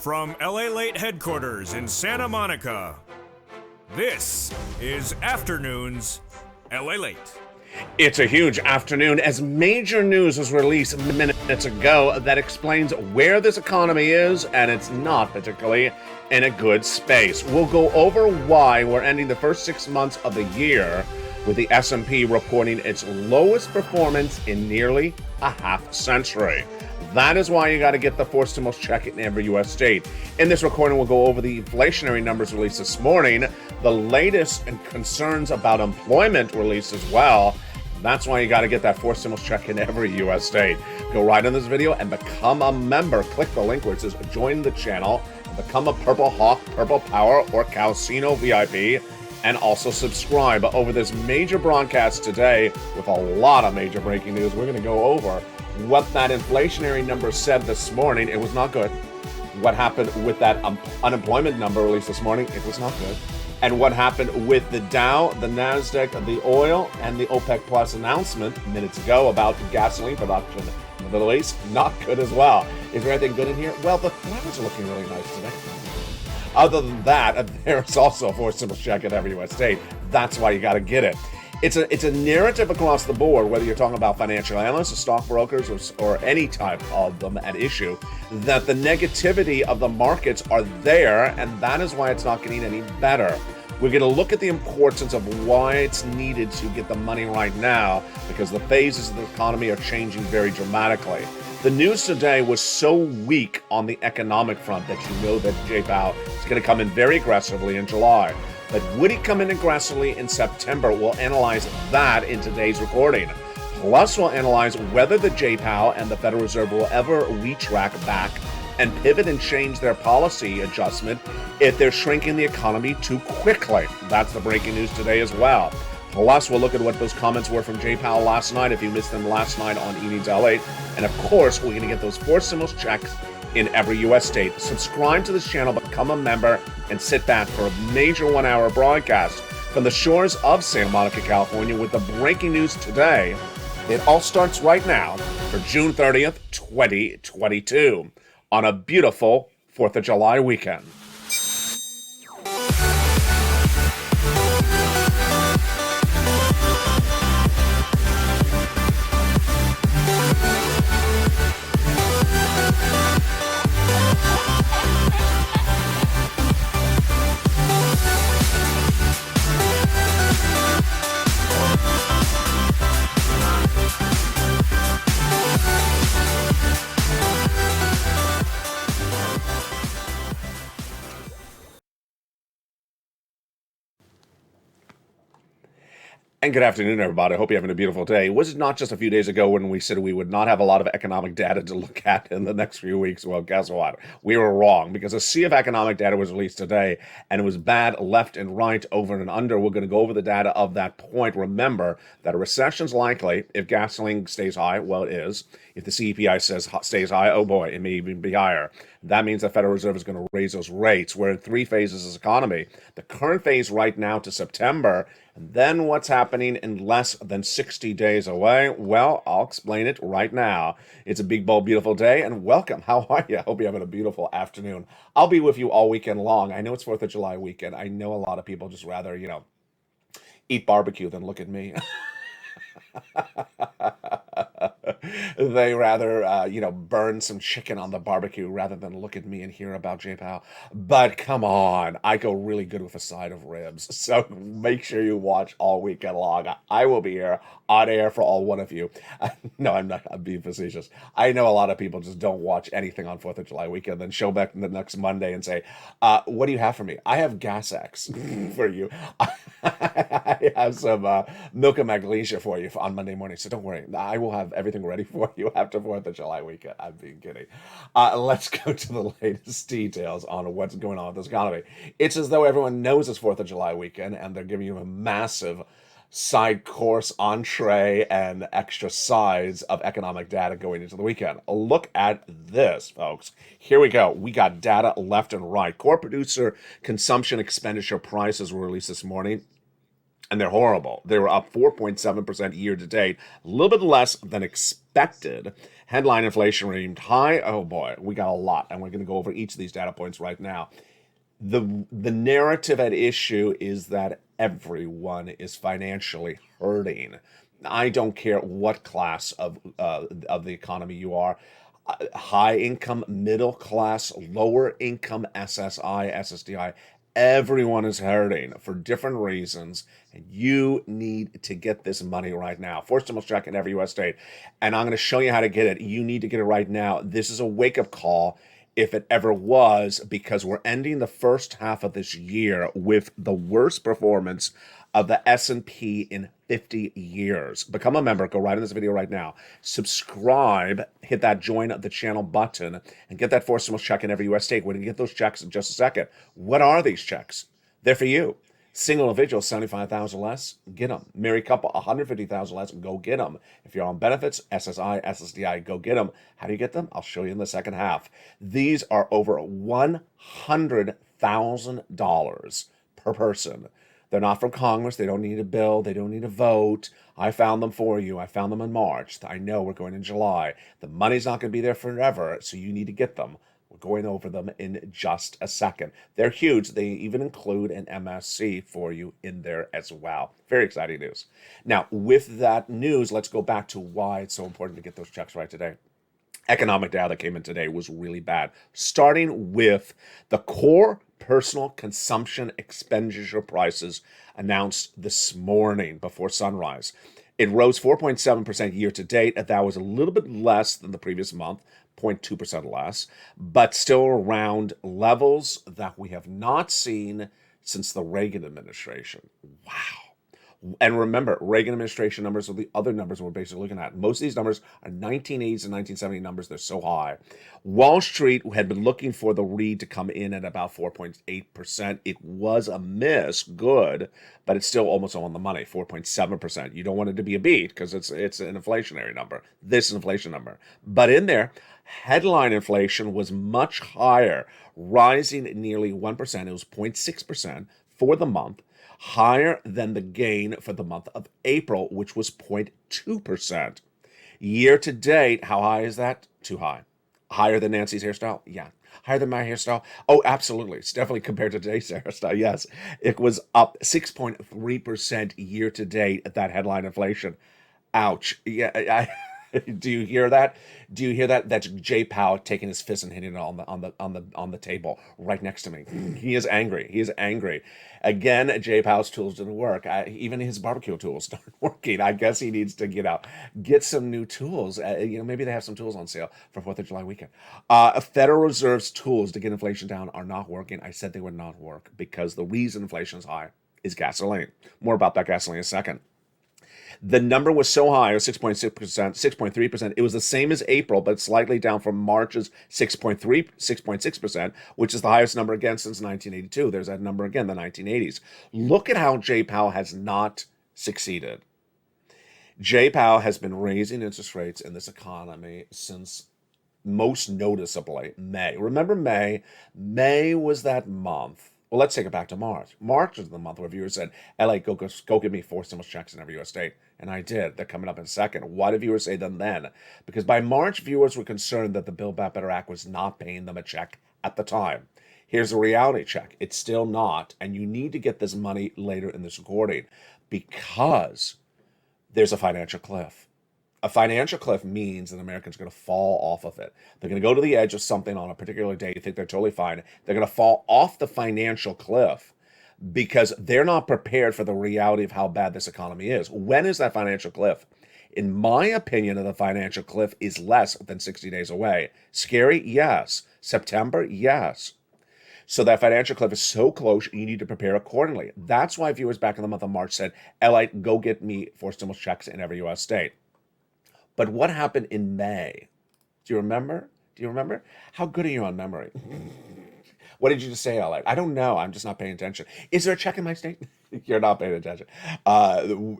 From LALATE headquarters in Santa Monica, this is Afternoons LALATE. It's a huge afternoon as major news was released minutes ago that explains where this economy is, and it's not particularly in a good space. We'll go over why we're ending the first 6 months of the year with the S&P reporting its lowest performance in nearly a half century. That is why you got to get the four stimulus check in every U.S. state. In this recording, we'll go over the inflationary numbers released this morning, the latest and concerns about employment released as well. That's why you got to get that four stimulus check in every U.S. state. Go right in this video and become a member. Click the link where it says join the channel and become a Purple Hawk, Purple Power, or Calcino VIP. And also subscribe. Over this major broadcast today with a lot of major breaking news, we're going to go over what that inflationary number said this morning. It was not good. What happened with that unemployment number released this morning? It was not good. And what happened with the Dow, the NASDAQ, the oil, and the OPEC Plus announcement minutes ago about gasoline production in the Middle East? Not good as well. Is there anything good in here? Well, the flowers are looking really nice today. Other than that, there's also a four stimulus check in every U.S. state. That's why you got to get it. It's a narrative across the board, whether you're talking about financial analysts or stockbrokers or any type of them at issue, that the negativity of the markets are there, and that is why it's not getting any better. We're going to look at the importance of why it's needed to get the money right now, because the phases of the economy are changing very dramatically. The news today was so weak on the economic front that you know that Jay Powell is going to come in very aggressively in July. But would he come in aggressively in September? We'll analyze that in today's recording. Plus, we'll analyze whether the Jay Powell and the Federal Reserve will ever retract back and pivot and change their policy adjustment if they're shrinking the economy too quickly. That's the breaking news today as well. Plus, we'll look at what those comments were from Jay Powell last night, if you missed them last night on Evenings LA. And of course, we're going to get those four stimulus checks in every U.S. state. Subscribe to this channel, become a member, and sit back for a major 1 hour broadcast from the shores of Santa Monica, California, with the breaking news today. It all starts right now for June 30th, 2022, on a beautiful 4th of July weekend. And good afternoon, everybody. I hope you're having a beautiful day. Was it not just a few days ago when we said we would not have a lot of economic data to look at in the next few weeks? Well, guess what? We were wrong, because a sea of economic data was released today, and it was bad left and right, over and under. We're going to go over the data of that point. Remember that a recession's likely if gasoline stays high. Well, it is. If the CPI stays high, oh boy, it may even be higher. That means the Federal Reserve is going to raise those rates. We're in three phases as economy. The current phase right now to September, and then what's happening in less than 60 days away? Well, I'll explain it right now. It's a big, bold, beautiful day, and welcome. How are you? I hope you're having a beautiful afternoon. I'll be with you all weekend long. I know it's 4th of July weekend. I know a lot of people just rather, eat barbecue than look at me. They rather, burn some chicken on the barbecue rather than look at me and hear about Jay Powell. But come on, I go really good with a side of ribs. So make sure you watch all weekend long. I will be here on air for all one of you. No, I'm not. I'm being facetious. I know a lot of people just don't watch anything on 4th of July weekend, then show back the next Monday and say, what do you have for me? I have Gas X for you. I have some milk and magnesia for you on Monday morning. So don't worry. I will have everything ready for you after 4th of July weekend. I'm being kidding. Let's go to the latest details on what's going on with this economy. It's as though everyone knows it's 4th of July weekend, and they're giving you a massive side course, entree, and extra sides of economic data going into the weekend. Look at this, folks. Here we go. We got data left and right. Core producer consumption expenditure prices were released this morning. and they're horrible. They were up 4.7% year to date, a little bit less than expected. Headline inflation remained high. Oh boy, we got a lot, and we're going to go over each of these data points right now. The narrative at issue is that everyone is financially hurting. I don't care what class of the economy you are. High income, middle class, lower income, SSI, SSDI, everyone is hurting for different reasons, and you need to get this money right now. Forced stimulus check in every U.S. state, and I'm going to show you how to get it. You need to get it right now. This is a wake-up call, if it ever was, because we're ending the first half of this year with the worst performance of the S&P in 50 years. Become a member. Go right in this video right now. Subscribe. Hit that join the channel button and get that forced stimulus check in every U.S. state. We're going to get those checks in just a second. What are these checks? They're for you. Single individual, 75,000 less, get them. Married couple, 150,000 less, go get them. If you're on benefits, SSI, SSDI, go get them. How do you get them? I'll show you in the second half. These are over $100,000 per person. They're not from Congress. They don't need a bill. They don't need a vote. I found them for you. I found them in March. I know we're going in July. The money's not going to be there forever, so you need to get them. We're going over them in just a second. They're huge. They even include an MSC for you in there as well. Very exciting news. Now, with that news, let's go back to why it's so important to get those checks right today. Economic data that came in today was really bad, starting with the core personal consumption expenditure prices announced this morning before sunrise. It rose 4.7% year to date. That was a little bit less than the previous month, 0.2% less, but still around levels that we have not seen since the Reagan administration. Wow. And remember, Reagan administration numbers are the other numbers we're basically looking at. Most of these numbers are 1980s and 1970 numbers. They're so high. Wall Street had been looking for the read to come in at about 4.8%. It was a miss, good, but it's still almost on the money, 4.7%. You don't want it to be a beat because it's an inflationary number. This is an inflation number. But in there, headline inflation was much higher, rising nearly 1%. It was 0.6% for the month, higher than the gain for the month of April, which was 0.2%. Year to date, how high is that? Too high. Higher than Nancy's hairstyle? Yeah. Higher than my hairstyle? Oh, absolutely. It's definitely compared to today's hairstyle. Yes. It was up 6.3% year to date at that headline inflation. Ouch. Yeah. Do you hear that? Do you hear that? That's Jay Powell taking his fist and hitting it on the table right next to me. He is angry. He is angry. Again, Jay Powell's tools didn't work. Even his barbecue tools aren't working. I guess he needs to get some new tools. Maybe they have some tools on sale for 4th of July weekend. Federal Reserve's tools to get inflation down are not working. I said they would not work because the reason inflation is high is gasoline. More about that gasoline in a second. The number was so high, it was 6.6%, 6.3%. It was the same as April, but slightly down from March's 6.6%, which is the highest number again since 1982. There's that number again, the 1980s. Look at how Jay Powell has not succeeded. Jay Powell has been raising interest rates in this economy since most noticeably May. Remember May? May was that month. Well, let's take it back to March. March was the month where viewers said, LA, go get me 4 stimulus checks in every U.S. state. And I did. They're coming up in a second. Why did viewers say them then? Because by March, viewers were concerned that the Build Back Better Act was not paying them a check at the time. Here's a reality check. It's still not. And you need to get this money later in this recording because there's a financial cliff. A financial cliff means that Americans are going to fall off of it. They're going to go to the edge of something on a particular day. You think they're totally fine. They're going to fall off the financial cliff because they're not prepared for the reality of how bad this economy is. When is that financial cliff? In my opinion, the financial cliff is less than 60 days away. Scary? Yes. September? Yes. So that financial cliff is so close, you need to prepare accordingly. That's why viewers back in the month of March said, LALATE, go get me 4 stimulus checks in every U.S. state. But what happened in May? Do you remember? How good are you on memory? What did you just say, LA? I don't know. I'm just not paying attention. Is there a check in my state? You're not paying attention.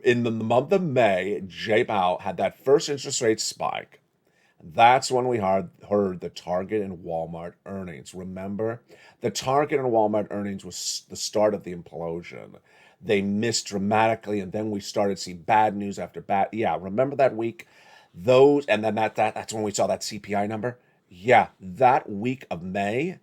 In the month of May, Jay Powell had that first interest rate spike. That's when we heard the Target and Walmart earnings. Remember? The Target and Walmart earnings was the start of the implosion. They missed dramatically, and then we started to see bad news after bad. Yeah, remember that week? Those, and then that's when we saw that CPI number. Yeah, that week of may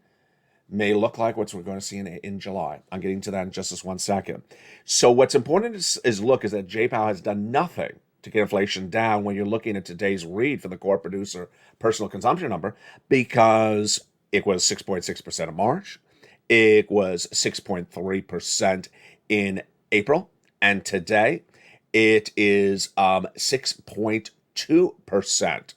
look like what we're going to see in July. I'm getting to that in just this 1 second. So what's important is that J-Powell has done nothing to get inflation down when you're looking at today's read for the core producer personal consumption number, because it was 6.6% in March, it was 6.3% in April, and today it is 6.2%.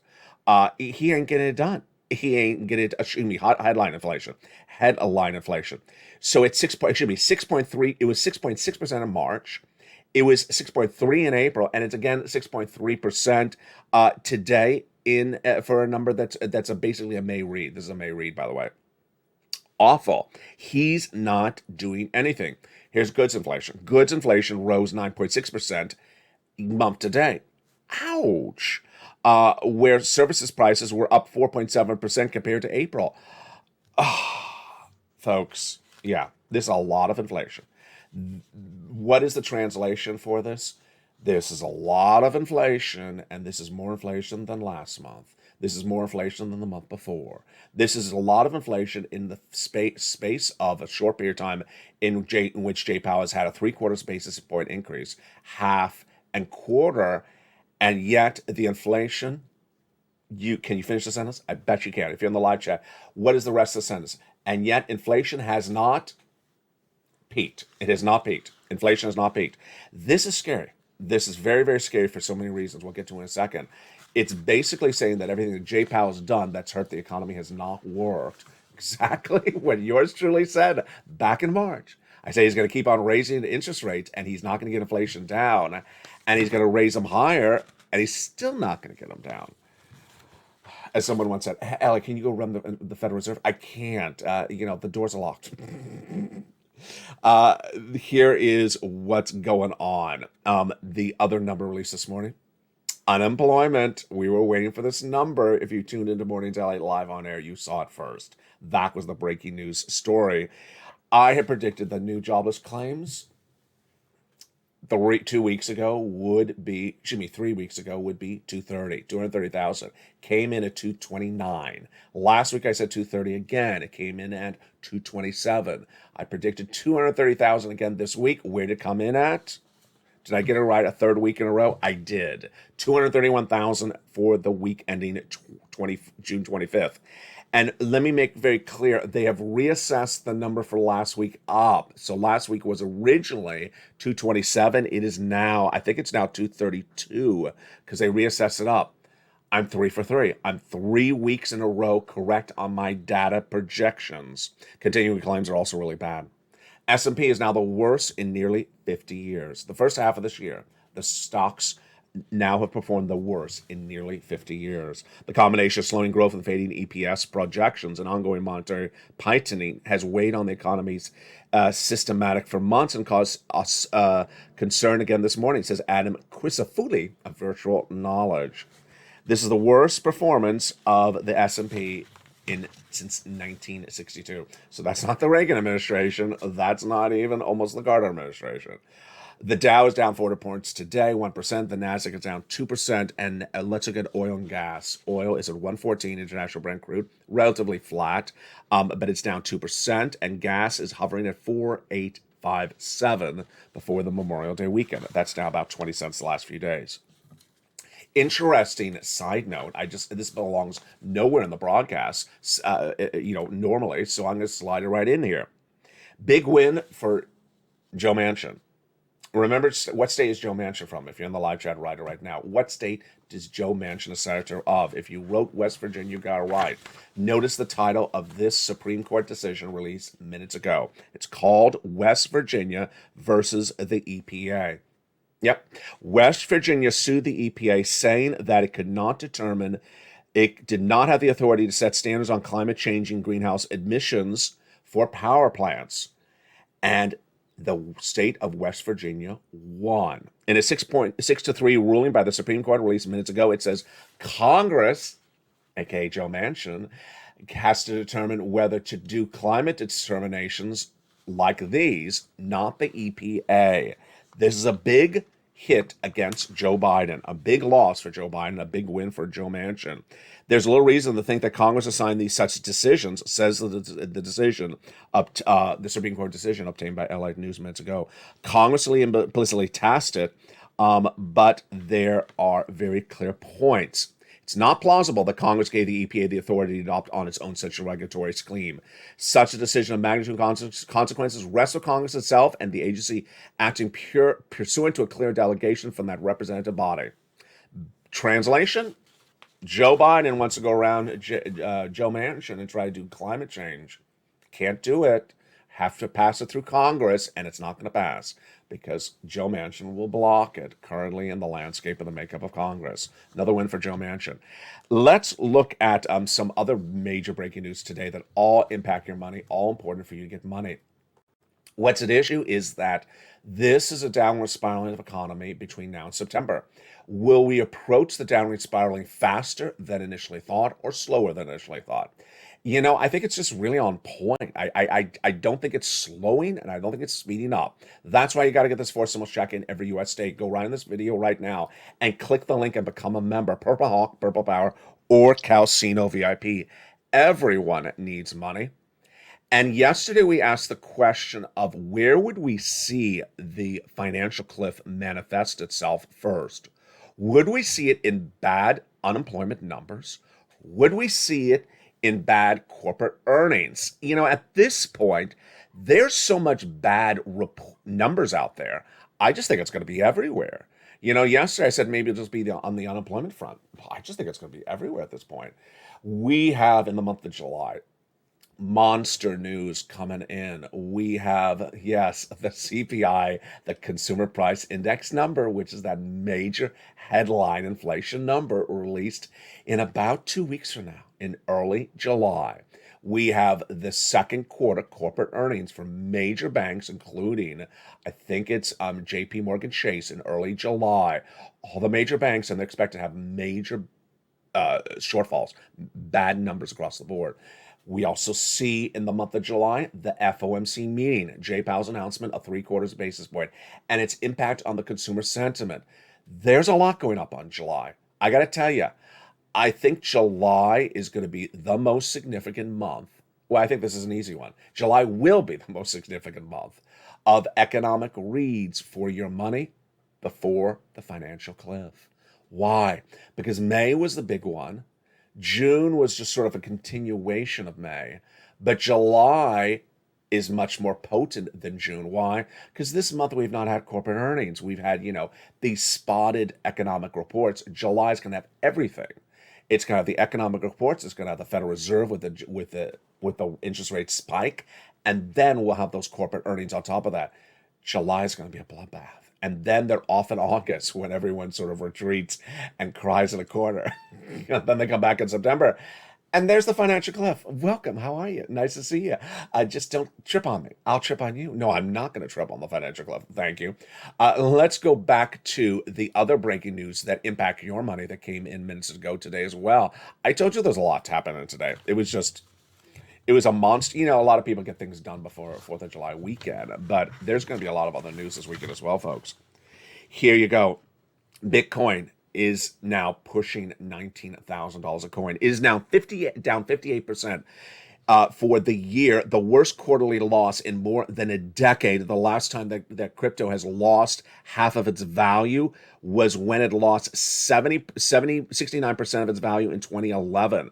He ain't getting it done. He ain't getting it. Excuse me, headline inflation. Headline inflation. So it's 6.3. It was 6.6% in March. It was 6.3 in April, and it's again 6.3% today for a number that's basically a May read. This is a May read, by the way. Awful. He's not doing anything. Here's goods inflation. Goods inflation rose 9.6% month to date. Ouch. Where services prices were up 4.7% compared to April. Folks, yeah, this is a lot of inflation. What is the translation for this? This is a lot of inflation, and this is more inflation than last month. This is more inflation than the month before. This is a lot of inflation in the space of a short period of time in which J-Powell has had a 3/4 basis point increase, half and quarter, and yet the inflation, can you finish the sentence? I bet you can. If you're in the live chat, what is the rest of the sentence? And yet inflation has not peaked. It has not peaked. Inflation has not peaked. This is scary. This is very, very scary for so many reasons. We'll get to in a second. It's basically saying that everything that Jay Powell's done that's hurt the economy has not worked. Exactly what yours truly said back in March. I say he's going to keep on raising the interest rates, and he's not going to get inflation down, and he's going to raise them higher, and he's still not going to get them down. As someone once said, hey, Ellie, can you go run the Federal Reserve? I can't. The doors are locked. Here is what's going on. The other number released this morning. Unemployment. We were waiting for this number. If you tuned into Mornings LA live on air, you saw it first. That was the breaking news story. I had predicted the new jobless claims 3 weeks ago would be 230,000. Came in at 229. Last week I said 230 again. It came in at 227. I predicted 230,000 again this week. Where did it come in at? Did I get it right a third week in a row? I did. 231,000 for the week ending June 25th. And let me make very clear, they have reassessed the number for last week up. So last week was originally 227. It is now, I think it's now 232 because they reassessed it up. I'm 3 for 3. I'm 3 weeks in a row correct on my data projections. Continuing claims are also really bad. S&P is now the worst in nearly 50 years. The first half of this year, the stocks now have performed the worst in nearly 50 years. The combination of slowing growth and fading EPS projections and ongoing monetary tightening has weighed on the economy's systematic for months and caused us concern again this morning, says Adam Quisafuli of Virtual Knowledge. This is the worst performance of the S&P since 1962. So that's not the Reagan administration. That's not even almost the Carter administration. The Dow is down 40 points today, 1%. The Nasdaq is down 2%. And let's look at oil and gas. Oil is at 114, international Brent crude, relatively flat, but it's down 2%. And gas is hovering at 4.857 before the Memorial Day weekend. That's now about 20 cents the last few days. Interesting side note. This belongs nowhere in the broadcast, normally. So I'm going to slide it right in here. Big win for Joe Manchin. Remember, what state is Joe Manchin from? If you're in the live chat right now, what state is Joe Manchin a senator of? If you wrote West Virginia, you got it right. Notice the title of this Supreme Court decision released minutes ago. It's called West Virginia versus the EPA. Yep. West Virginia sued the EPA saying that it did not have the authority to set standards on climate changing greenhouse emissions for power plants. And the state of West Virginia won. In a 6-3 ruling by the Supreme Court released minutes ago, it says Congress, aka Joe Manchin, has to determine whether to do climate determinations like these, not the EPA. This is a big hit against Joe Biden, a big loss for Joe Biden, a big win for Joe Manchin. There's little reason to think that Congress assigned these such decisions, says the decision, the Supreme Court decision obtained by LA News minutes ago. Congress implicitly tasked it, but there are very clear points. It's not plausible that Congress gave the EPA the authority to adopt on its own such a regulatory scheme. Such a decision of magnitude consequences rests with Congress itself and the agency acting pursuant to a clear delegation from that representative body. Translation: Joe Biden wants to go around Joe Manchin and try to do climate change. Can't do it. Have to pass it through Congress, and it's not going to pass because Joe Manchin will block it currently in the landscape of the makeup of Congress. Another win for Joe Manchin. Let's look at some other major breaking news today that all impact your money, all important for you to get money. What's at issue is that this is a downward spiraling of economy between now and September. Will we approach the downward spiraling faster than initially thought or slower than initially thought? I think it's just really on point. I don't think it's slowing, and I don't think it's speeding up. That's why you got to get this Force Symbols check in every U.S. state. Go right in this video right now and click the link and become a member. Purple Hawk, Purple Power, or Calcino VIP. Everyone needs money. And yesterday we asked the question of where would we see the financial cliff manifest itself first? Would we see it in bad unemployment numbers? Would we see it in bad corporate earnings? At this point, there's so much bad numbers out there. I just think it's going to be everywhere. Yesterday I said maybe it'll just be on the unemployment front. I just think it's going to be everywhere at this point. We have in the month of July monster news coming in. We have, yes, the CPI, the Consumer Price Index number, which is that major headline inflation number released in about 2 weeks from now, in early July. We have the second quarter corporate earnings from major banks, including, I think it's JP Morgan Chase in early July. All the major banks, and they expect to have major shortfalls, bad numbers across the board. We also see in the month of July the FOMC meeting, Jay Powell's announcement of 0.75 basis point, and its impact on the consumer sentiment. There's a lot going up on July. I got to tell you, I think July is going to be the most significant month. Well, I think this is an easy one. July will be the most significant month of economic reads for your money before the financial cliff. Why? Because May was the big one. June was just sort of a continuation of May, but July is much more potent than June. Why? Because this month we've not had corporate earnings. We've had, these spotted economic reports. July is going to have everything. It's going to have the economic reports. It's going to have the Federal Reserve with the interest rate spike, and then we'll have those corporate earnings on top of that. July is going to be a bloodbath. And then they're off in August when everyone sort of retreats and cries in a corner. Then they come back in September. And there's the financial cliff. Welcome. How are you? Nice to see you. Just don't trip on me. I'll trip on you. No, I'm not going to trip on the financial cliff. Thank you. Let's go back to the other breaking news that impact your money that came in minutes ago today as well. I told you there's a lot happening today. It was a monster. A lot of people get things done before 4th of July weekend, but there's going to be a lot of other news this weekend as well, folks. Here you go. Bitcoin is now pushing $19,000 a coin. It is now down 58% for the year. The worst quarterly loss in more than a decade. The last time that crypto has lost half of its value was when it lost 69% of its value in 2011.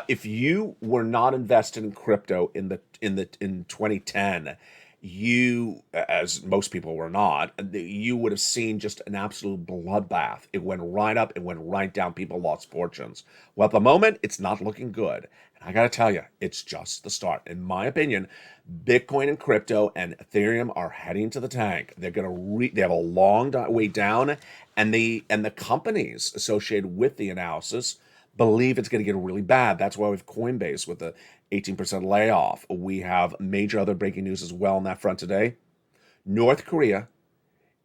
If you were not invested in crypto in 2010, you, as most people were not, you would have seen just an absolute bloodbath. It went right up, it went right down. People lost fortunes. Well, at the moment, it's not looking good. And I got to tell you, it's just the start. In my opinion, Bitcoin and crypto and Ethereum are heading to the tank. They're going to they have a long way down, and the companies associated with the analysis believe it's going to get really bad. That's why we have Coinbase with the 18% layoff. We have major other breaking news as well on that front today. North Korea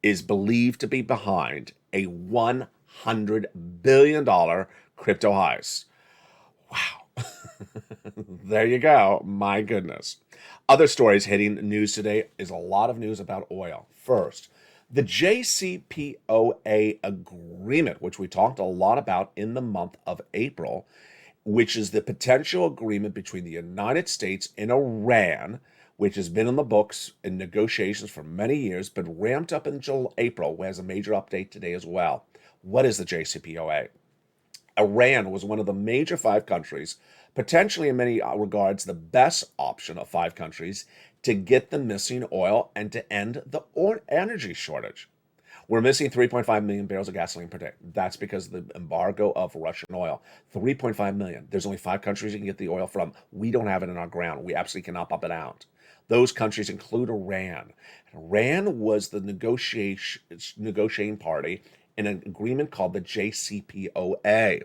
is believed to be behind a $100 billion crypto heist. Wow. There you go. My goodness. Other stories hitting news today is a lot of news about oil. First, the JCPOA agreement, which we talked a lot about in the month of April, which is the potential agreement between the United States and Iran, which has been in the books in negotiations for many years, but ramped up in April, has a major update today as well. What is the JCPOA? Iran was one of the major five countries, potentially in many regards the best option of five countries to get the missing oil and to end the energy shortage. We're missing 3.5 million barrels of gasoline per day. That's because of the embargo of Russian oil. 3.5 million. There's only five countries you can get the oil from. We don't have it in our ground. We absolutely cannot pump it out. Those countries include Iran. Iran was the negotiating party in an agreement called the JCPOA.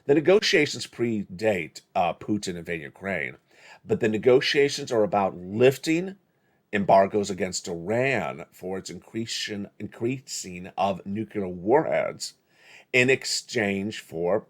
The negotiations predate Putin invading Ukraine, but the negotiations are about lifting embargoes against Iran for its increasing of nuclear warheads in exchange for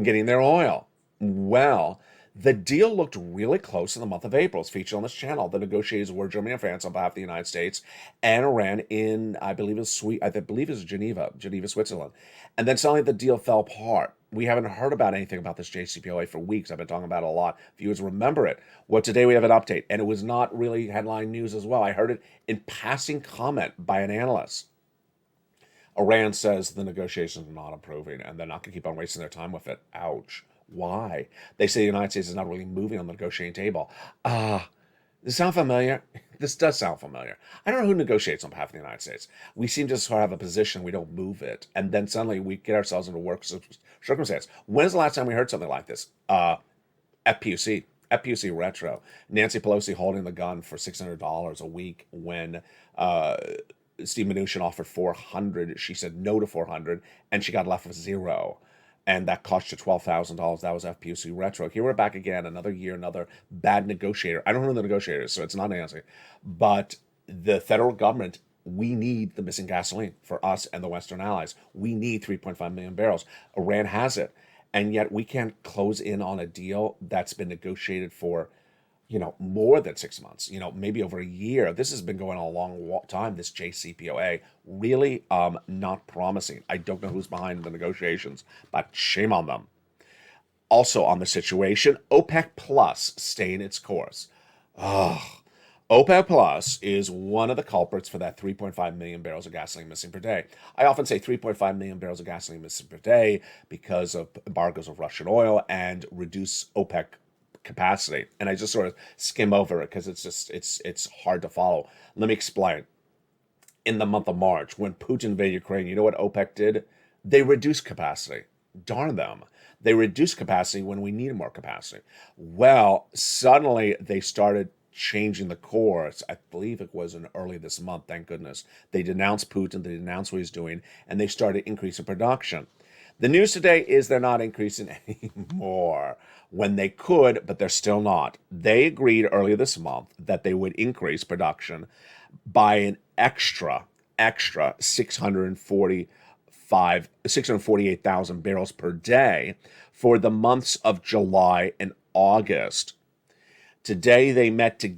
getting their oil. Well, the deal looked really close in the month of April. It's featured on this channel. The negotiators were Germany and France on behalf of the United States and Iran in, I believe it was Geneva, Switzerland. And then suddenly the deal fell apart. We haven't heard about anything about this JCPOA for weeks. I've been talking about it a lot. Viewers remember it. Well, today we have an update, and it was not really headline news as well. I heard it in passing comment by an analyst. Iran says the negotiations are not improving, and they're not going to keep on wasting their time with it. Ouch. Why? They say the United States is not really moving on the negotiating table. Does this sound familiar? This does sound familiar. I don't know who negotiates on behalf of the United States. We seem to sort of have a position, we don't move it, and then suddenly we get ourselves into work circumstance. When's the last time we heard something like this? FPUC retro. Nancy Pelosi holding the gun for $600 a week when Steve Mnuchin offered $400. She said no to $400, and she got left with zero. And that cost you $12,000. That was FPUC retro. Here we're back again, another year, another bad negotiator. I don't know who the negotiator is, so it's not Nancy. But the federal government, we need the missing gasoline for us and the Western allies. We need 3.5 million barrels. Iran has it. And yet we can't close in on a deal that's been negotiated for, more than 6 months, maybe over a year. This has been going on a long time, this JCPOA. Really not promising. I don't know who's behind the negotiations, but shame on them. Also on the situation, OPEC Plus staying its course. OPEC Plus is one of the culprits for that 3.5 million barrels of gasoline missing per day. I often say 3.5 million barrels of gasoline missing per day because of embargoes of Russian oil and reduce OPEC capacity. And I just sort of skim over it because it's hard to follow. Let me explain. In the month of March, when Putin invaded Ukraine, you know what OPEC did? They reduced capacity. Darn them. They reduced capacity when we needed more capacity. Well, suddenly they started changing the course. I believe it was in early this month, thank goodness. They denounced Putin, they denounced what he's doing, and they started increasing production. The news today is they're not increasing anymore when they could, but they're still not. They agreed earlier this month that they would increase production by an extra 648,000 barrels per day for the months of July and August. Today they met to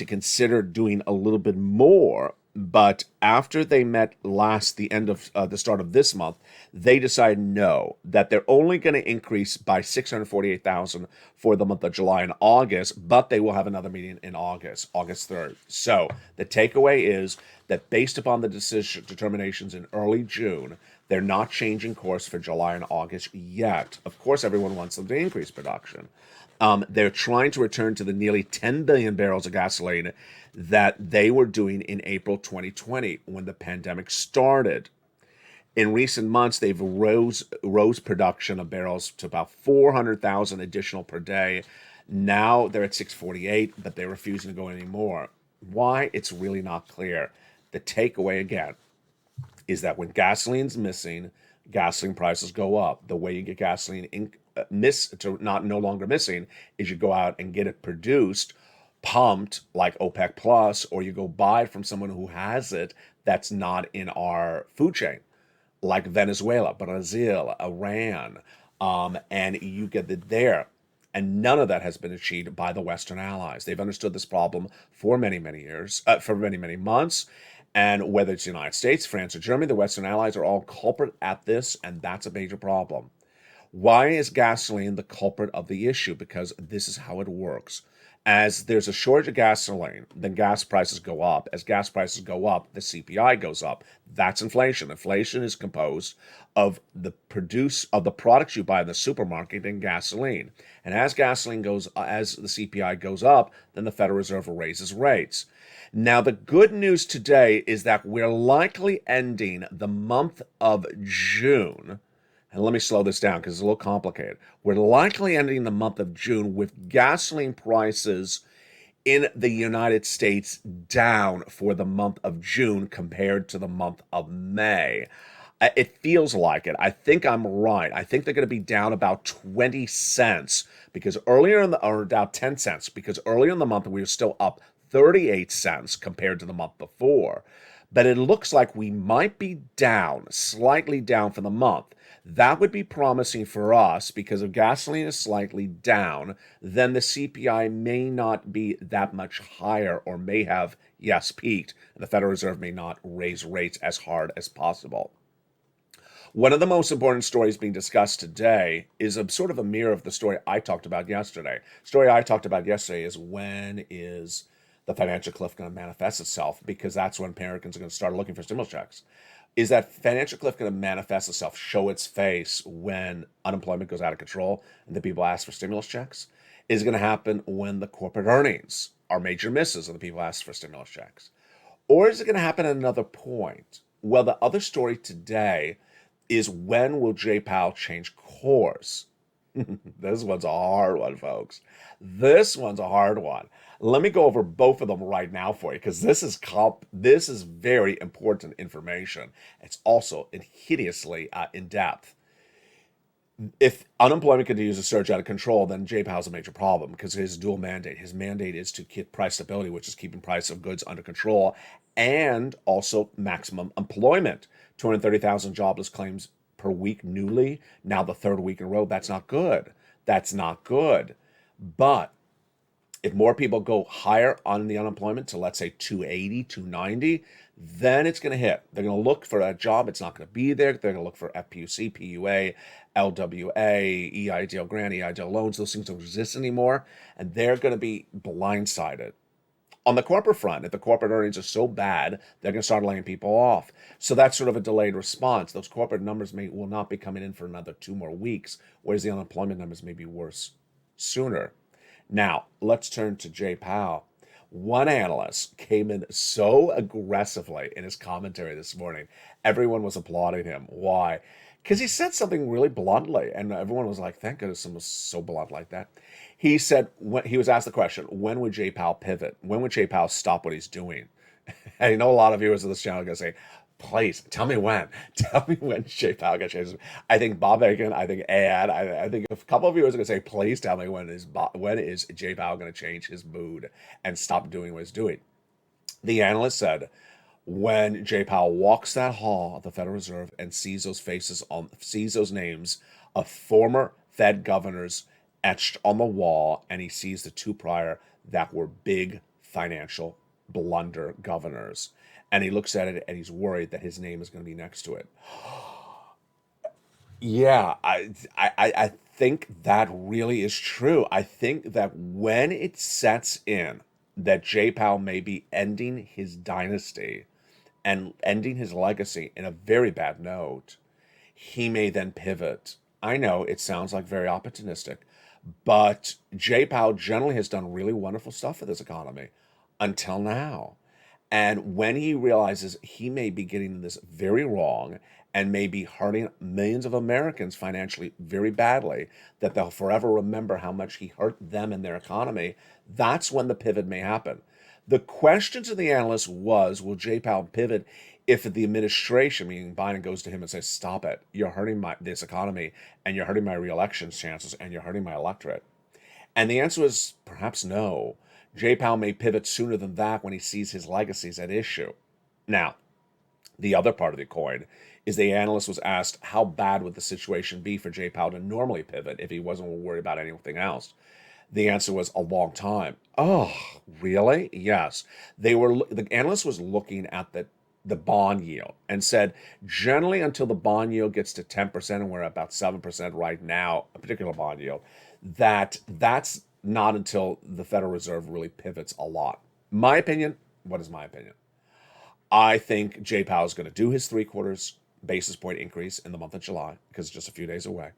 consider doing a little bit more, but after they met the start of this month, they decided no, that they're only going to increase by 648,000 for the month of July and August, but they will have another meeting in August 3rd. So the takeaway is that based upon the determinations in early June, they're not changing course for July and August yet. Of course, everyone wants them to increase production. They're trying to return to the nearly 10 billion barrels of gasoline that they were doing in April 2020 when the pandemic started. In recent months, they've rose production of barrels to about 400,000 additional per day. Now they're at 648, but they're refusing to go any more. Why? It's really not clear. The takeaway, again, is that when gasoline's missing, gasoline prices go up. The way you get gasoline no longer missing is you go out and get it produced, pumped like OPEC Plus, or you go buy it from someone who has it that's not in our food chain, like Venezuela, Brazil, Iran, and you get it there. And none of that has been achieved by the Western allies. They've understood this problem for many, many years, for many, many months. And whether it's the United States, France, or Germany, the Western allies are all culprit at this, and that's a major problem. Why is gasoline the culprit of the issue? Because this is how it works. As there's a shortage of gasoline, then gas prices go up. As gas prices go up, the CPI goes up. That's inflation. Inflation is composed of the products you buy in the supermarket and gasoline. And as as the CPI goes up, then the Federal Reserve raises rates. Now, the good news today is that we're likely ending the month of June. And let me slow this down because it's a little complicated. We're likely ending the month of June with gasoline prices in the United States down for the month of June compared to the month of May. It feels like it. I think I'm right. I think they're going to be down about 20 cents because or down 10 cents because earlier in the month we were still up 38 cents compared to the month before. But it looks like we might be down, slightly down for the month. That would be promising for us because if gasoline is slightly down, then the CPI may not be that much higher or may have, yes, peaked. And the Federal Reserve may not raise rates as hard as possible. One of the most important stories being discussed today is a sort of a mirror of the story I talked about yesterday. The story I talked about yesterday is when is the financial cliff going to manifest itself, because that's when Americans are going to start looking for stimulus checks. Is that financial cliff going to manifest itself, show its face when unemployment goes out of control and the people ask for stimulus checks? Is it going to happen when the corporate earnings are major misses and the people ask for stimulus checks? Or is it going to happen at another point? Well, the other story today is when will Jay Powell change course? This one's a hard one, folks. This one's a hard one. Let me go over both of them right now for you because this is very important information. It's also hideously in depth. If unemployment continues to surge out of control, then Jay Powell's a major problem because his dual mandate. His mandate is to keep price stability, which is keeping price of goods under control, and also maximum employment. 230,000 jobless claims per week newly. Now the third week in a row. That's not good. That's not good. But if more people go higher on the unemployment to, let's say, 280, 290, then it's going to hit. They're going to look for a job. It's not going to be there. They're going to look for FPUC, PUA, LWA, EIDL grant, EIDL loans. Those things don't exist anymore. And they're going to be blindsided. On the corporate front, if the corporate earnings are so bad, they're going to start laying people off. So that's sort of a delayed response. Those corporate numbers will not be coming in for another 2 more weeks, whereas the unemployment numbers may be worse sooner. Now, let's turn to Jay Powell. One analyst came in so aggressively in his commentary this morning. Everyone was applauding him. Why? Because he said something really bluntly, and everyone was like, thank goodness someone was so blunt like that. He said, when he was asked the question, when would Jay Powell pivot? When would Jay Powell stop what he's doing? And you know, a lot of viewers of this channel are going to say, please, tell me when. Tell me when Jay Powell got changed. I think Bob Aiken, I think Ed, I think a couple of viewers are going to say, please tell me when is Jay Powell going to change his mood and stop doing what he's doing. The analyst said, when Jay Powell walks that hall of the Federal Reserve and sees those names of former Fed governors etched on the wall, and he sees the 2 prior that were big financial blunder governors, and he looks at it and he's worried that his name is going to be next to it. Yeah, I think that really is true. I think that when it sets in that Jay Powell may be ending his dynasty and ending his legacy in a very bad note, he may then pivot. I know it sounds like very opportunistic, but Jay Powell generally has done really wonderful stuff for this economy until now. And when he realizes he may be getting this very wrong and may be hurting millions of Americans financially very badly, that they'll forever remember how much he hurt them and their economy, that's when the pivot may happen. The question to the analyst was, will Jay Powell pivot if the administration, meaning Biden, goes to him and says, stop it, you're hurting this economy, and you're hurting my re-election chances, and you're hurting my electorate? And the answer is perhaps no. Jay Powell may pivot sooner than that when he sees his legacies at issue. Now, the other part of the coin is the analyst was asked how bad would the situation be for Jay Powell to normally pivot if he wasn't worried about anything else. The answer was a long time. Oh, really? Yes. The analyst was looking at the bond yield and said generally until the bond yield gets to 10%, and we're at about 7% right now, a particular bond yield, that's not until the Federal Reserve really pivots a lot. My opinion, what is my opinion? I think Jay Powell is going to do his 3/4 basis point increase in the month of July because it's just a few days away.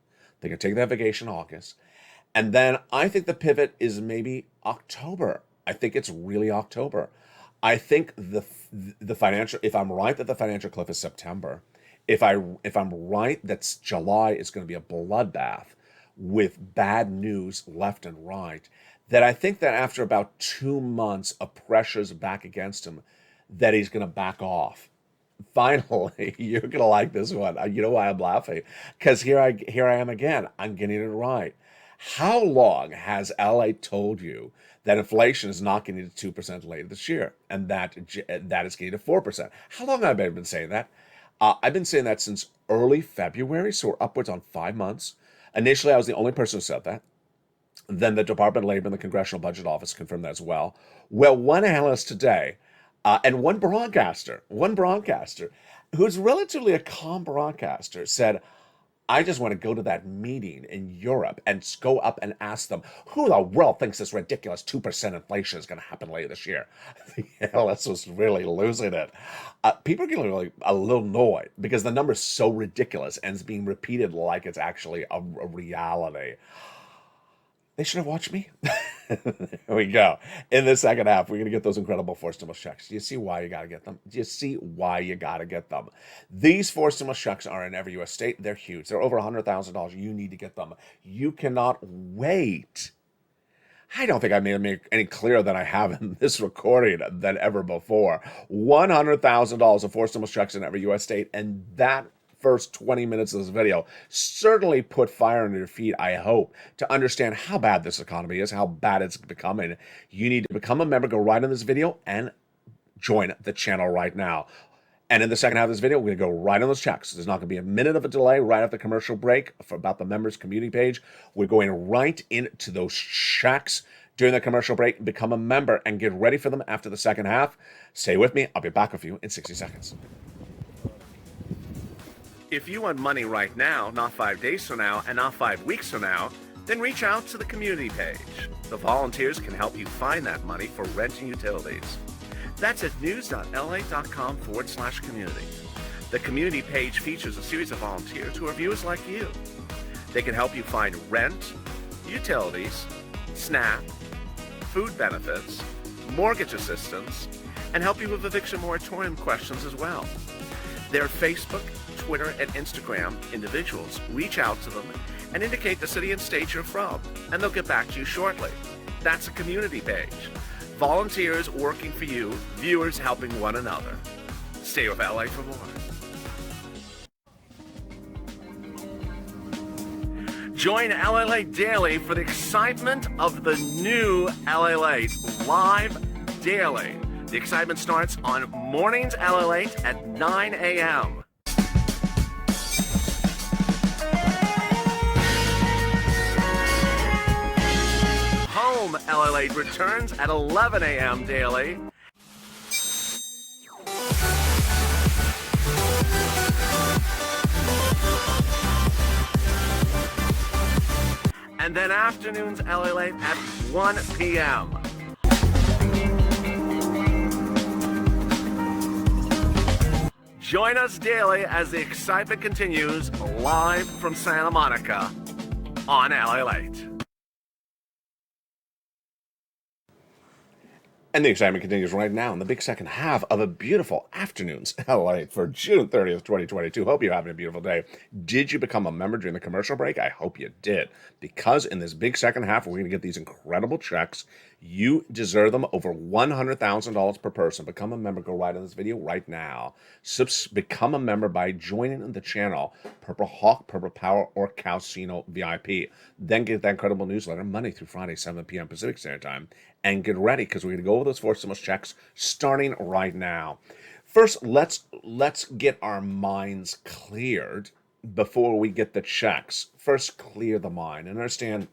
They can take that vacation in August. And then I think the pivot is maybe October. I think it's really October. I think the financial, if I'm right that the financial cliff is September, if I'm right that July is going to be a bloodbath with bad news left and right, that I think that after about 2 months of pressures back against him, that he's going to back off. Finally, you're going to like this one. You know why I'm laughing? Because here I am again. I'm getting it right. How long has LA told you that inflation is not getting to 2% later this year, and that is getting to 4%? How long have I been saying that? I've been saying that since early February, so we're upwards on 5 months. Initially, I was the only person who said that. Then the Department of Labor and the Congressional Budget Office confirmed that as well. Well, one analyst today and one broadcaster who's relatively a calm broadcaster said, I just want to go to that meeting in Europe and go up and ask them, who in the world thinks this ridiculous 2% inflation is going to happen later this year? The analyst was really losing it. People are getting really a little annoyed because the number is so ridiculous and it's being repeated like it's actually a reality. They should have watched me. There we go. In the second half, we're going to get those incredible forced stimulus checks. Do you see why you got to get them? Do you see why you got to get them? These forced stimulus checks are in every U.S. state. They're huge. They're over $100,000. You need to get them. You cannot wait. I don't think I made it any clearer than I have in this recording than ever before. $100,000 of forced stimulus checks in every U.S. state, and that first 20 minutes of this video certainly put fire under your feet, I hope, to understand how bad this economy is, how bad it's becoming. You need to become a member, go right in this video, and join the channel right now. And in the second half of this video, we're going to go right on those checks. There's not going to be a minute of a delay right after the commercial break for about the members community page. We're going right into those checks during the commercial break. Become a member and get ready for them after the second half. Stay with me. I'll be back with you in 60 seconds. If you want money right now, not 5 days from now, and not 5 weeks from now, then reach out to the community page. The volunteers can help you find that money for rent and utilities. That's at news.la.com/community. The community page features a series of volunteers who are viewers like you. They can help you find rent, utilities, SNAP, food benefits, mortgage assistance, and help you with eviction moratorium questions as well. Their Facebook, Twitter, and Instagram individuals reach out to them and indicate the city and state you're from, and they'll get back to you shortly. That's a community page. Volunteers working for you, viewers helping one another. Stay with LA for more. Join LALATE daily for the excitement of the new LALATE live daily. The excitement starts on mornings LALATE at 9 a.m. Home LALATE returns at 11 a.m. daily. And then afternoons LALATE at 1 p.m. Join us daily as the excitement continues live from Santa Monica on LALATE. And the excitement continues right now in the big second half of a beautiful afternoon's LALATE for June 30th, 2022. Hope you're having a beautiful day. Did you become a member during the commercial break? I hope you did. Because in this big second half, we're going to get these incredible checks. You deserve them, over $100,000 per person. Become a member. Go right in this video right now. Become a member by joining the channel, Purple Hawk, Purple Power, or Calcino VIP. Then get that incredible newsletter Monday through Friday, 7 p.m. Pacific Standard Time. And get ready, because we're going to go over those forced stimulus checks starting right now. First, let's get our minds cleared before we get the checks. First, clear the mind and understand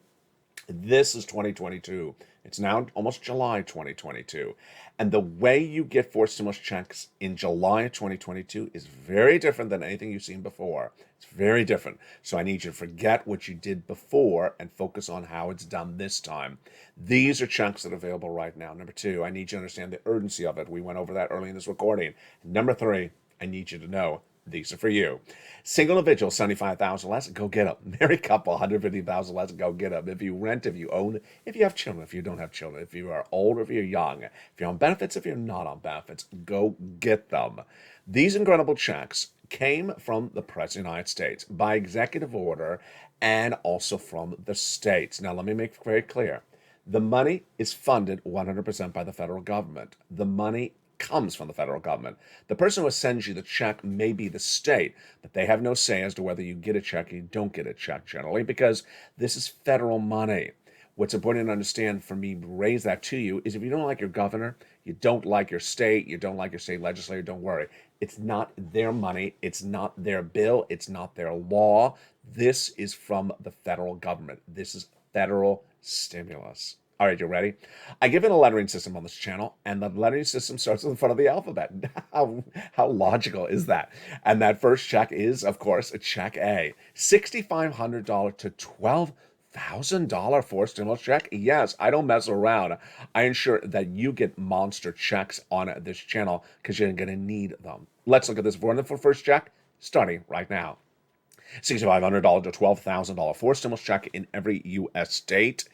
this is 2022. It's now almost July 2022. And the way you get forced stimulus checks in July of 2022 is very different than anything you've seen before. It's very different. So I need you to forget what you did before and focus on how it's done this time. These are checks that are available right now. Number two, I need you to understand the urgency of it. We went over that early in this recording. Number three, I need you to know these are for you. Single individual, 75,000 less, go get them. Married couple, 150,000 less, go get them. If you rent, if you own, if you have children, if you don't have children, if you are old or if you're young, if you're on benefits, if you're not on benefits, go get them. These incredible checks came from the President of the United States by executive order and also from the states. Now, let me make it very clear. The money is funded 100% by the federal government. The money comes from the federal government. The person who sends you the check may be the state, but they have no say as to whether you get a check or you don't get a check generally, because this is federal money. What's important to understand for me to raise that to you is if you don't like your governor, you don't like your state, you don't like your state legislator, don't worry. It's not their money. It's not their bill. It's not their law. This is from the federal government. This is federal stimulus. All right, you ready? I give it a lettering system on this channel, and the lettering system starts in front of the alphabet. How logical is that? And that first check is, of course, a check A. $6,500 to $12,000 for stimulus check. Yes, I don't mess around. I ensure that you get monster checks on this channel because you're going to need them. Let's look at this wonderful first check starting right now. $6,500 to $12,000 for stimulus check in every U.S. state.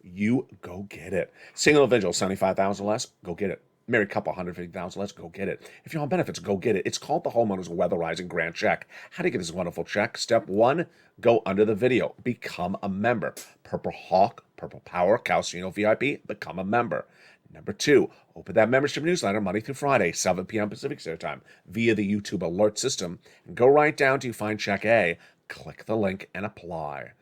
You go get it. Single individual, 75,000 less, go get it. Married couple, 150,000 less, go get it. If you're on benefits, go get it. It's called the Homeowners Weatherizing Grant Check. How do you get this wonderful check? Step one, go under the video. Become a member. Purple Hawk, Purple Power, Calcino VIP, become a member. Number two, open that membership newsletter Monday through Friday, 7 p.m. Pacific Standard Time, via the YouTube alert system. And go right down to find check A, click the link, and apply.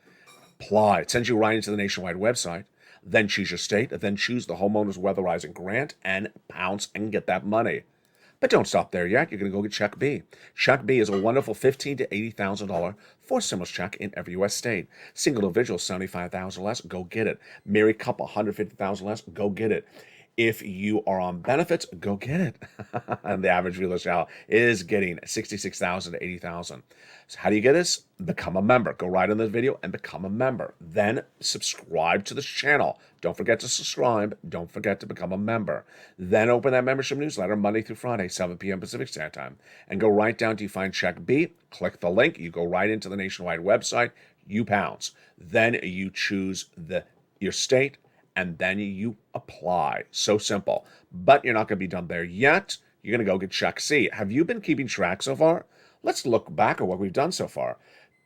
Apply. It sends you right into the nationwide website. Then choose your state, then choose the Homeowners Weatherizing Grant, and pounce and get that money. But don't stop there yet. You're going to go get Check B. Check B is a wonderful $15,000 to $80,000 for stimulus check in every U.S. state. Single individual, 75,000 less, go get it. Married couple, 150,000 less, go get it. If you are on benefits, go get it. And the average viewer channel is getting 66,000 to 80,000. So how do you get this? Become a member. Go right in this video and become a member. Then subscribe to this channel. Don't forget to subscribe. Don't forget to become a member. Then open that membership newsletter Monday through Friday, 7 p.m. Pacific Standard Time. And go right down to you find Check B. Click the link. You go right into the nationwide website. You pounce. Then you choose your state. And then you apply. So simple. But you're not going to be done there yet. You're going to go get Check C. Have you been keeping track so far? Let's look back at what we've done so far.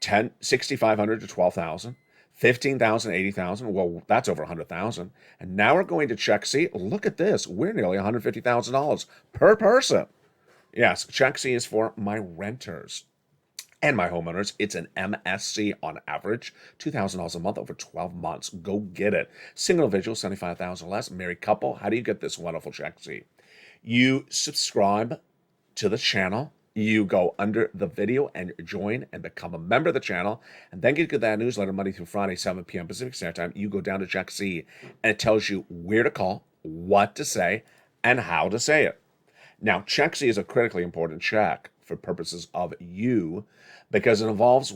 $6,500 to $12,000. $15,000 to $80,000. Well, that's over $100,000. And now we're going to Check C. Look at this. We're nearly $150,000 per person. Yes, Check C is for my renters and my homeowners. It's an MSC on average, $2,000 a month over 12 months. Go get it. Single individual, 75,000 less. Married couple. How do you get this wonderful Check C? You subscribe to the channel. You go under the video and join and become a member of the channel, and then get that newsletter Monday through Friday, 7 p.m. Pacific Standard Time. You go down to Check C, and it tells you where to call, what to say, and how to say it. Now, Check C is a critically important check for purposes of you, because it involves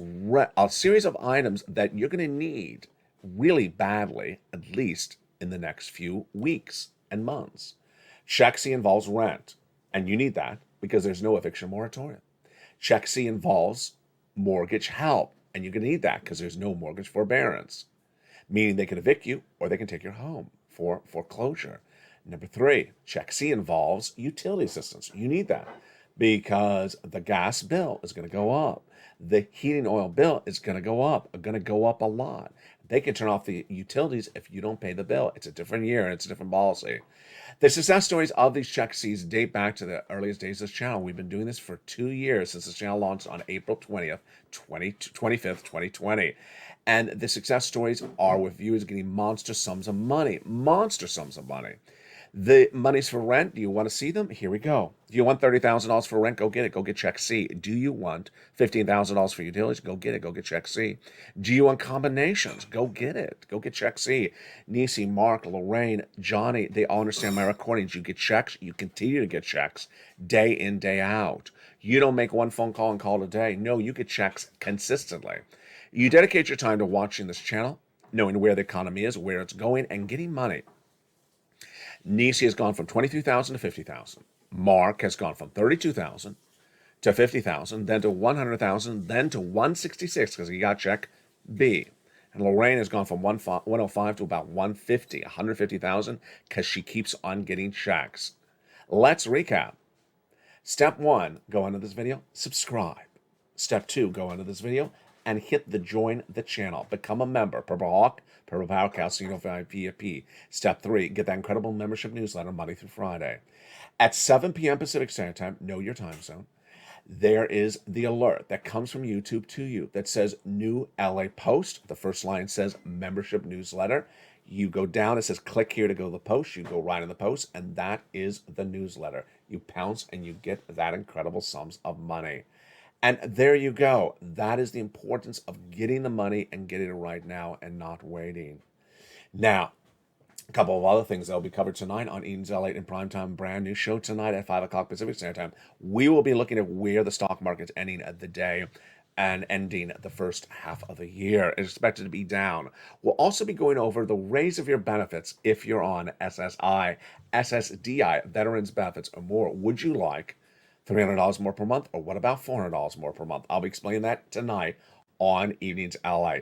a series of items that you're going to need really badly, at least in the next few weeks and months. Check C involves rent, and you need that because there's no eviction moratorium. Check C involves mortgage help, and you're going to need that because there's no mortgage forbearance, meaning they can evict you or they can take your home for foreclosure. Number three, Check C involves utility assistance. You need that because the gas bill is going to go up. The heating oil bill is going to go up a lot. They can turn off the utilities if you don't pay the bill. It's a different year and it's a different policy. The success stories of these Check Cs date back to the earliest days of this channel. We've been doing this for 2 years since this channel launched on April 25th, 2020. And the success stories are with viewers getting monster sums of money. Monster sums of money. The money's for rent. Do you want to see them? Here we go. Do you want $30,000 for rent? Go get it. Go get check C. Do you want $15,000 for utilities? Go get it. Go get check C. Do you want combinations? Go get it. Go get check C. Nisi, Mark, Lorraine, Johnny, they all understand my recordings. You get checks. You continue to get checks day in, day out. You don't make one phone call and call it a day. No, you get checks consistently. You dedicate your time to watching this channel, knowing where the economy is, where it's going, and getting money. Nisi has gone from 23,000 to 50,000. Mark has gone from 32,000 to 50,000, then to 100,000, then to 166 because he got check B. And Lorraine has gone from 105 to about 150, 150,000 because she keeps on getting checks. Let's recap. Step 1, go under this video, subscribe. Step 2, go under this video and hit the join the channel. Become a member. Purple Hawk, Purple Power Casino VIP. Step 3, get that incredible membership newsletter Monday through Friday. At 7 p.m. Pacific Standard Time, know your time zone, there is the alert that comes from YouTube to you that says new LA post. The first line says membership newsletter. You go down, it says click here to go to the post. You go right in the post, and that is the newsletter. You pounce and you get that incredible sums of money. And there you go. That is the importance of getting the money and getting it right now and not waiting. Now, a couple of other things that will be covered tonight on Eden's LALATE in Primetime. Brand new show tonight at 5 o'clock Pacific Standard Time. We will be looking at where the stock market's ending at the day and ending the first half of the year. It's expected to be down. We'll also be going over the raise of your benefits if you're on SSI, SSDI, Veterans Benefits, or more. Would you like $300 more per month, or what about $400 more per month? I'll be explaining that tonight on Evenings LA.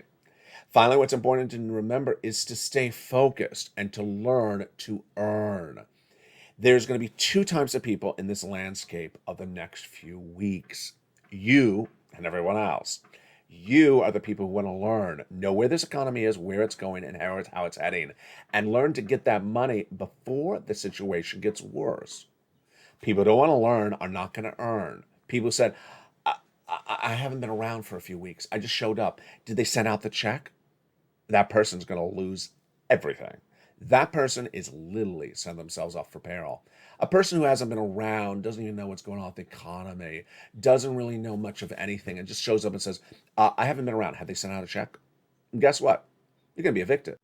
Finally, what's important to remember is to stay focused and to learn to earn. There's going to be two types of people in this landscape of the next few weeks. You and everyone else. You are the people who want to learn, know where this economy is, where it's going, and how it's heading, and learn to get that money before the situation gets worse. People who don't want to learn are not going to earn. People said, I haven't been around for a few weeks. I just showed up. Did they send out the check? That person's going to lose everything. That person is literally setting themselves up for peril. A person who hasn't been around, doesn't even know what's going on with the economy, doesn't really know much of anything, and just shows up and says, I haven't been around. Have they sent out a check? And guess what? You're going to be evicted.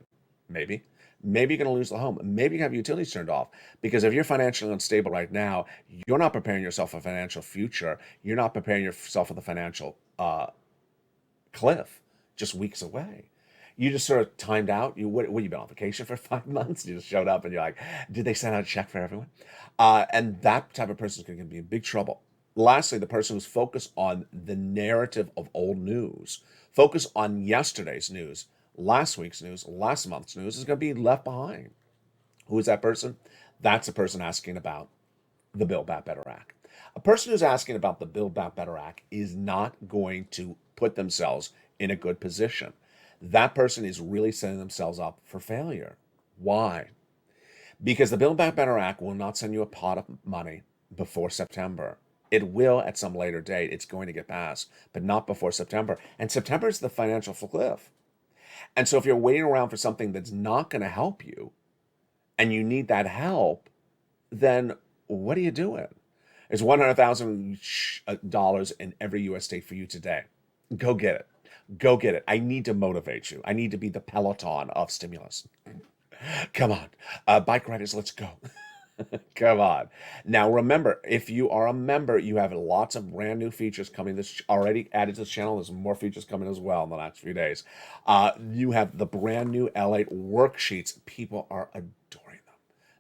Maybe. Maybe you're going to lose the home. Maybe you have utilities turned off. Because if you're financially unstable right now, you're not preparing yourself for a financial future. You're not preparing yourself for the financial cliff just weeks away. You just sort of timed out. What you been on vacation for 5 months? You just showed up and you're like, did they send out a check for everyone? And that type of person is going to be in big trouble. Lastly, the person who's focused on the narrative of old news, focus on yesterday's news, last week's news, last month's news, is going to be left behind. Who is that person? That's a person asking about the Build Back Better Act. A person who's asking about the Build Back Better Act is not going to put themselves in a good position. That person is really setting themselves up for failure. Why? Because the Build Back Better Act will not send you a pot of money before September. It will at some later date. It's going to get passed, but not before September. And September is the financial cliff. And so if you're waiting around for something that's not going to help you, and you need that help, then what are you doing? There's $100,000 in every U.S. state for you today. Go get it. Go get it. I need to motivate you. I need to be the Peloton of stimulus. Come on. Bike riders, let's go. Come on. Now, remember, if you are a member, you have lots of brand new features coming. This already added to the channel. There's more features coming as well in the next few days. You have the brand new LALATE worksheets. People are adoring them.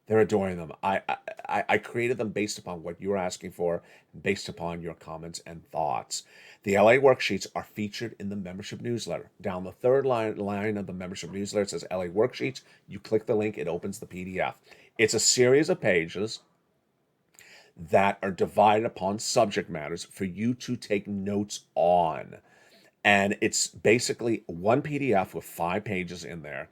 They're adoring them. I created them based upon what you were asking for, based upon your comments and thoughts. The LALATE worksheets are featured in the membership newsletter. Down the third line of the membership newsletter, it says LALATE worksheets. You click the link, it opens the PDF. It's a series of pages that are divided upon subject matters for you to take notes on. And it's basically one PDF with 5 pages in there.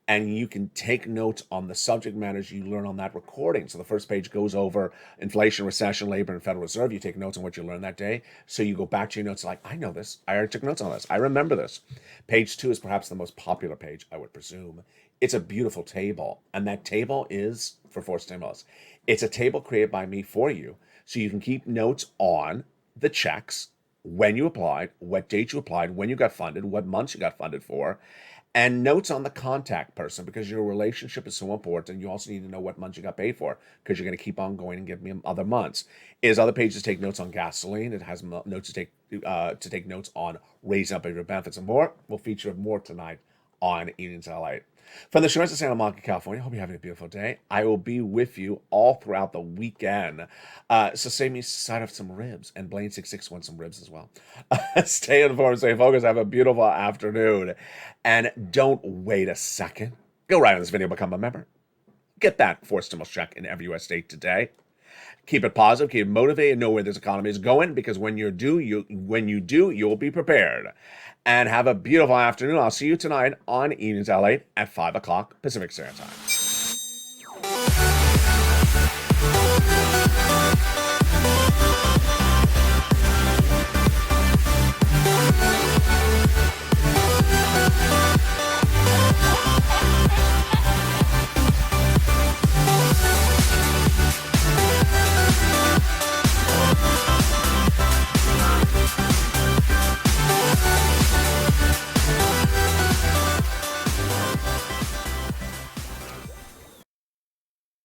And you can take notes on the subject matters you learn on that recording. So the first page goes over inflation, recession, labor, and Federal Reserve. You take notes on what you learned that day. So you go back to your notes like, I know this. I already took notes on this. I remember this. Page 2 is perhaps the most popular page, I would presume. It's a beautiful table, and that table is for forced stimulus. It's a table created by me for you, so you can keep notes on the checks, when you applied, what date you applied, when you got funded, what months you got funded for, and notes on the contact person, because your relationship is so important. You also need to know what months you got paid for, because you're going to keep on going and give me other months. Is other pages take notes on gasoline. It has notes to take notes on raising up your benefits and more. We'll feature more tonight on Evenings LALATE. From the shores of Santa Monica, California, hope you're having a beautiful day. I will be with you all throughout the weekend. So save me a side of some ribs, and Blaine66 wants some ribs as well. Stay informed, stay focused, have a beautiful afternoon. And don't wait a second. Go right on this video, become a member. Get that forced stimulus check in every U.S. state today. Keep it positive, keep it motivated, know where this economy is going, because when you do, you'll be prepared. And have a beautiful afternoon. I'll see you tonight on Evenings LALATE at 5 o'clock Pacific Standard Time.